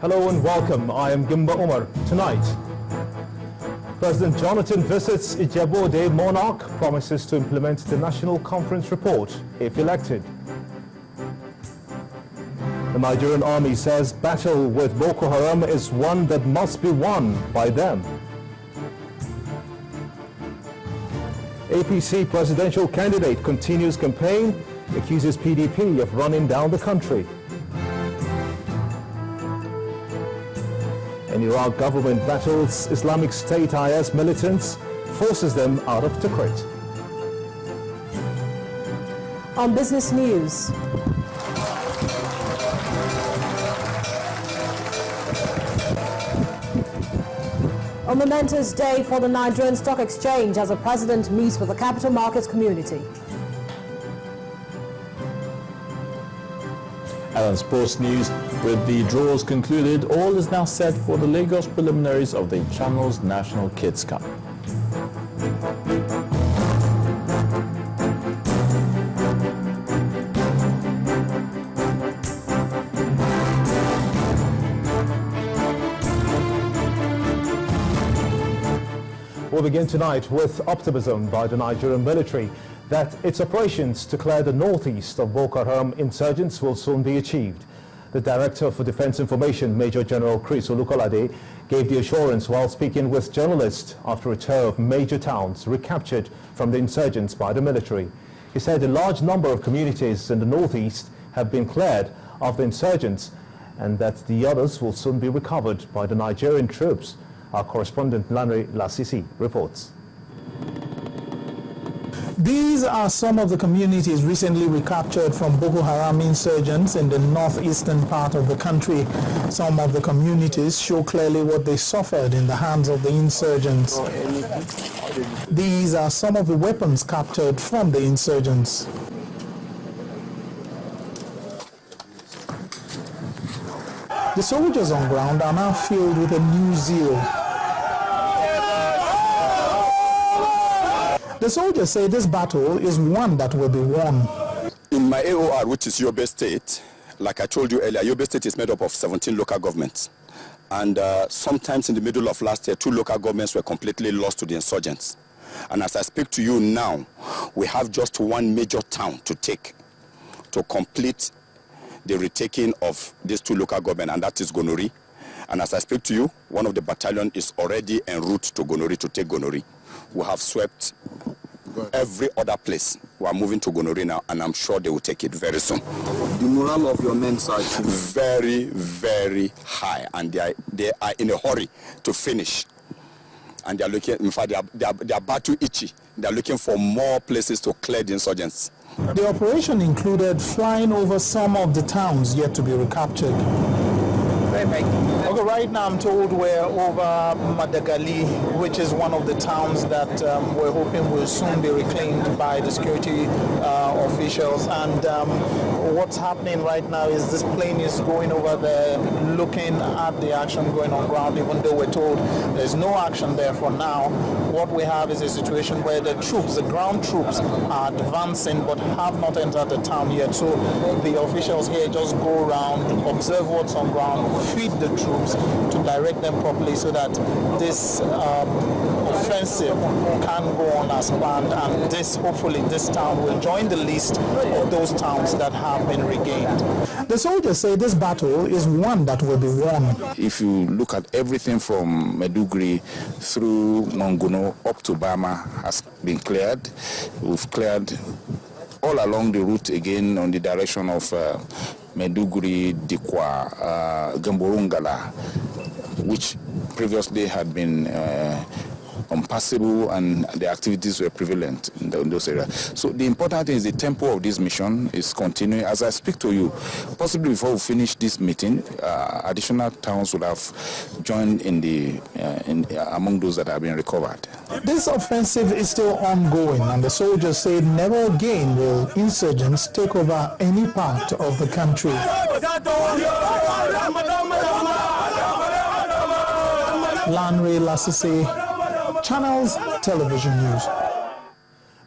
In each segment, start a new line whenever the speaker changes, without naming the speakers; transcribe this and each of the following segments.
Hello and welcome. I am Gimba Umar. Tonight, President Jonathan visits Ijebode monarch, promises to implement the National Conference report if elected. The Nigerian army says battle with Boko Haram is one that must be won by them. APC presidential candidate continues campaign, accuses PDP of running down the country. And Iraq government battles Islamic State IS militants, forces them out of Tikrit.
On business news. A momentous day for the Nigerian Stock Exchange as the president meets with the capital markets community.
And sports news, with the draws concluded, all is now set for the Lagos preliminaries of the Channels National Kids Cup.
We'll begin tonight with optimism by the Nigerian military that its operations to clear the northeast of Boko Haram insurgents will soon be achieved. The Director for Defense Information, Major General Chris Olukolade, gave the assurance while speaking with journalists after a tour of major towns recaptured from the insurgents by the military. He said a large number of communities in the northeast have been cleared of the insurgents and that the others will soon be recovered by the Nigerian troops. Our correspondent Lanre Lasisi reports.
These are some of the communities recently recaptured from Boko Haram insurgents in the northeastern part of the country. Some of the communities show clearly what they suffered in the hands of the insurgents. These are some of the weapons captured from the insurgents. The soldiers on ground are now filled with a new zeal. The soldiers say this battle is one that will be won.
In my AOR, which is Yobe State, like I told you earlier, Yobe State is made up of 17 local governments. And sometimes in the middle of last year, 2 local governments were completely lost to the insurgents. And as I speak to you now, we have just one major town to take to complete the retaking of these 2 local governments, and that is Gonori. And as I speak to you, one of the battalion is already en route to Gonori to take Gonori. We have swept every other place. We are moving to Gonori now, and I'm sure they will take it very soon.
The morale of your men are
very, very high, and they are in a hurry to finish. And they are looking, in fact, they are battle itchy. They are looking for more places to clear the insurgents.
The operation included flying over some of the towns yet to be recaptured. Okay, right now I'm told we're over Madagali, which is one of the towns that we're hoping will soon be reclaimed by the security officials. And what's happening right now is this plane is going over there, looking at the action going on ground, even though we're told there's no action there for now. What we have is a situation where the troops, the ground troops, are advancing but have not entered the town yet. So the officials here just go around, observe what's on ground, feed the troops to direct them properly so that this offensive can go on as planned, and hopefully this town will join the list of those towns that have been regained. The soldiers say this battle is one that will be won.
If you look at everything from Maiduguri through Monguno up to Bama has been cleared. We've cleared all along the route again on the direction of Maiduguri, Dikwa, Gamborungala, which previously had been impassable, and the activities were prevalent in those areas. So the important thing is the tempo of this mission is continuing. As I speak to you, possibly before we finish this meeting, additional towns would have joined among those that have been recovered.
This offensive is still ongoing, and the soldiers say never again will insurgents take over any part of the country. Lanre Lasisi, Channels Television News.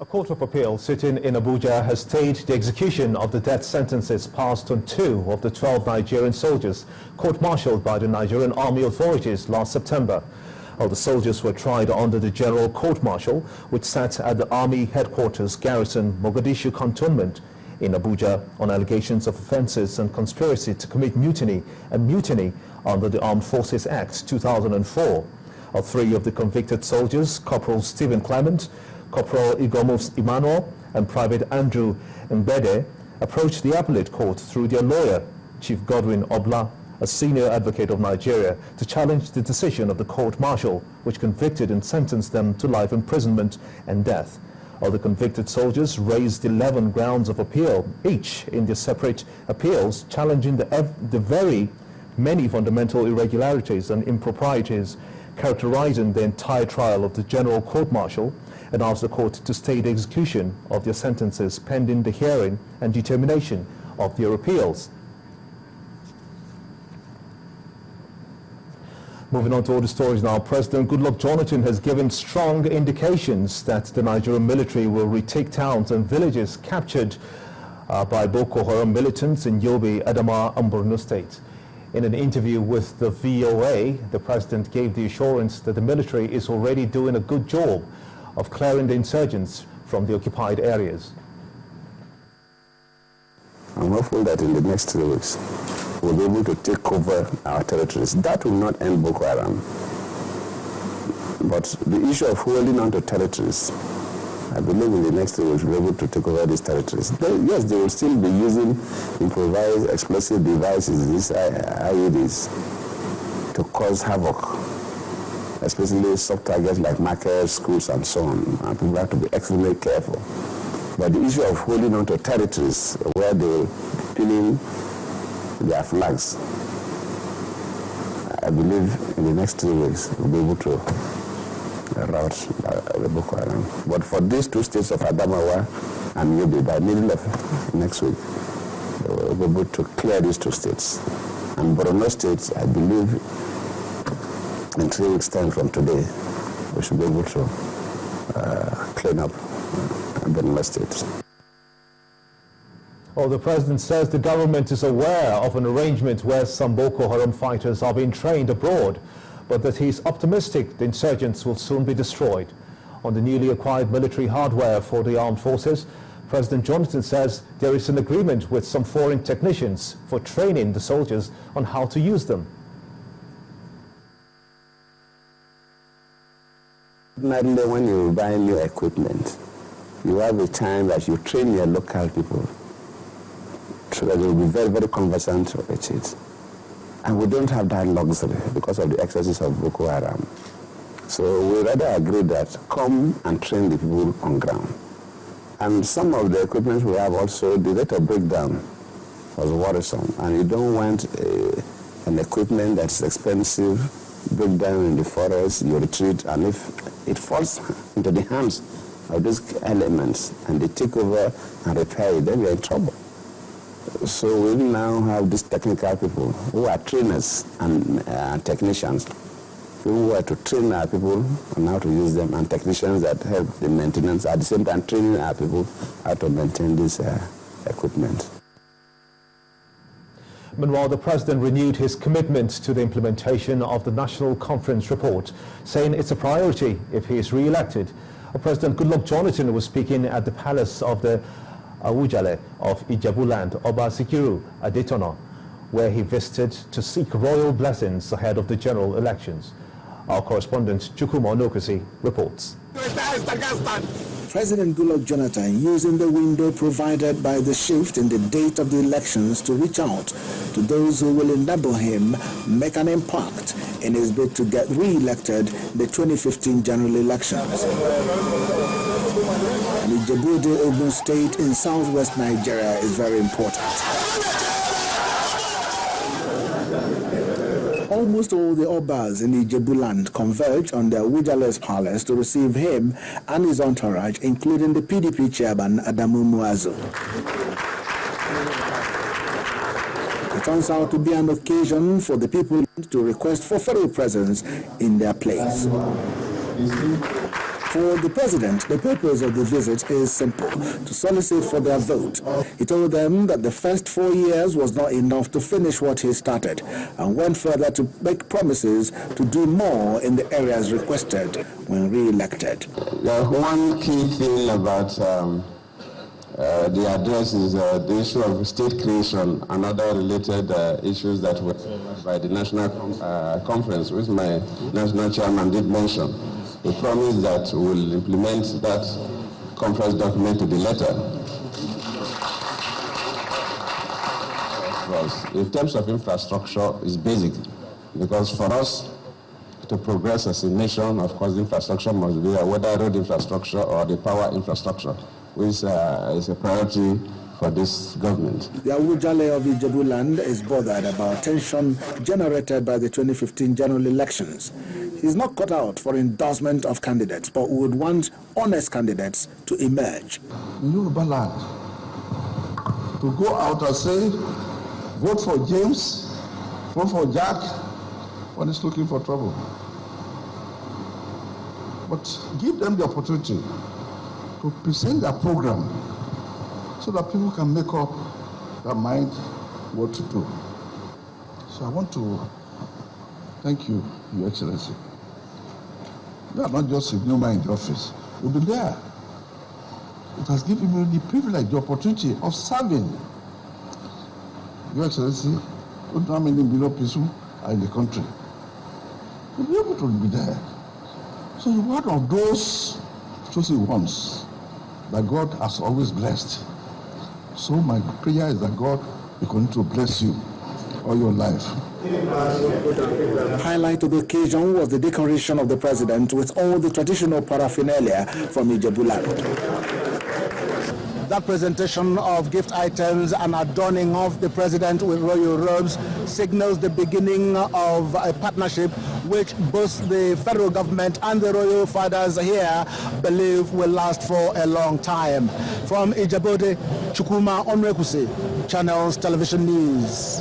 A court of appeal sitting in Abuja has stayed the execution of the death sentences passed on 2 of the 12 Nigerian soldiers court-martialed by the Nigerian Army authorities last September. All the soldiers were tried under the General Court-Martial, which sat at the Army Headquarters Garrison Mogadishu Cantonment in Abuja on allegations of offences and conspiracy to commit mutiny and mutiny under the Armed Forces Act 2004. All 3 of the convicted soldiers, Corporal Stephen Clement, Corporal Igomos Emmanuel and Private Andrew Mbede, approached the appellate court through their lawyer, Chief Godwin Obla, a senior advocate of Nigeria, to challenge the decision of the court-martial, which convicted and sentenced them to life imprisonment and death. All the convicted soldiers raised 11 grounds of appeal, each in their separate appeals, challenging the very many fundamental irregularities and improprieties characterizing the entire trial of the General Court-Martial, and asked the court to stay the execution of their sentences pending the hearing and determination of their appeals. Moving on to other stories now, President Goodluck Jonathan has given strong indications that the Nigerian military will retake towns and villages captured by Boko Haram militants in Yobe, Adamawa, and Borno State. In an interview with the VOA, the president gave the assurance that the military is already doing a good job of clearing the insurgents from the occupied areas.
I'm hopeful that in the next 3 weeks, we'll be able to take over our territories. That will not end Boko Haram. But the issue of holding on to territories, I believe in the next 3 weeks, we'll be able to take over these territories. Yes, they will still be using improvised explosive devices, these IEDs, to cause havoc, especially soft targets like markets, schools, and so on. And people have to be extremely careful. But the issue of holding on to territories where they're pinning their flags, I believe in the next 3 weeks we'll be able to rout the Boko Haram. But for these 2 states of Adamawa and Yobe, by middle of next week, we'll be able to clear these 2 states. And Borno State, I believe, in 3 weeks' time from today, we should be able to clean up Borno State.
Well, the president says the government is aware of an arrangement where some Boko Haram fighters are being trained abroad, but that he's optimistic the insurgents will soon be destroyed. On the newly acquired military hardware for the armed forces, President Jonathan says there is an agreement with some foreign technicians for training the soldiers on how to use them.
Ordinarily, when you buy new equipment, you have a time that you train your local people so that they will be very, very conversant with it. And we don't have that luxury because of the excesses of Boko Haram. So we rather agree that come and train the people on ground. And some of the equipment we have also, the rate of breakdown was worrisome. And you don't want an equipment that's expensive, break down in the forest, you retreat, and if it falls into the hands of these elements and they take over and repair it, then we're in trouble. So we now have these technical people who are trainers and technicians who are to train our people on how to use them, and technicians that help the maintenance, at the same time training our people how to maintain this equipment.
Meanwhile, the president renewed his commitment to the implementation of the National Conference report, saying it's a priority if he is re-elected. President Goodluck Jonathan was speaking at the palace of the Awujale of Ijebuland, Oba Sikiru Adetona, where he visited to seek royal blessings ahead of the general elections. Our correspondent Chukwuma Onokusi reports.
President Goodluck Jonathan using the window provided by the shift in the date of the elections to reach out to those who will enable him make an impact in his bid to get re-elected the 2015 general elections. The Jigawa, Ogun State in southwest Nigeria is very important. Almost all the Obas in Ijebuland converged on the Awujale's palace to receive him and his entourage, including the PDP chairman Adamu Muazu. It turns out to be an occasion for the people to request for federal presence in their place. For the president, the purpose of the visit is simple, to solicit for their vote. He told them that the first 4 years was not enough to finish what he started, and went further to make promises to do more in the areas requested when re-elected.
One key thing about the address is the issue of state creation and other related issues that were by the national conference, which my national chairman did mention. He promised that we will implement that conference document to the letter. In terms of infrastructure, it's basic, because for us to progress as a nation, of course, infrastructure must be whether road infrastructure or the power infrastructure, which is a priority for this government.
The Awujale of Ijebuland is bothered about tension generated by the 2015 general elections. He's not cut out for endorsement of candidates, but would want honest candidates to emerge.
In Yoruba land, to go out and say, vote for James, vote for Jack, one is looking for trouble. But give them the opportunity to present their program so that people can make up their mind what to do. So I want to thank you, Your Excellency. You are not just a new man in the office. You've been there. It has given me the privilege, the opportunity of serving. Your Excellency, don't know how many below people are in the country. You'll be able to be there. So you're one of those chosen ones that God has always blessed. So my prayer is that God will continue to bless you all your life.
Highlight of the occasion was the decoration of the president with all the traditional paraphernalia from Ijebuland. That presentation of gift items and adorning of the president with royal robes signals the beginning of a partnership which both the federal government and the royal fathers here believe will last for a long time. From Ijebode, Chukwuma Onwekusi, Channels Television News.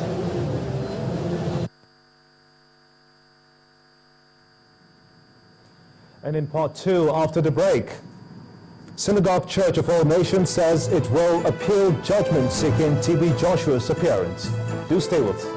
And in part two, after the break, Synagogue Church of All Nations says it will appeal judgment seeking TB Joshua's appearance. Do stay with us.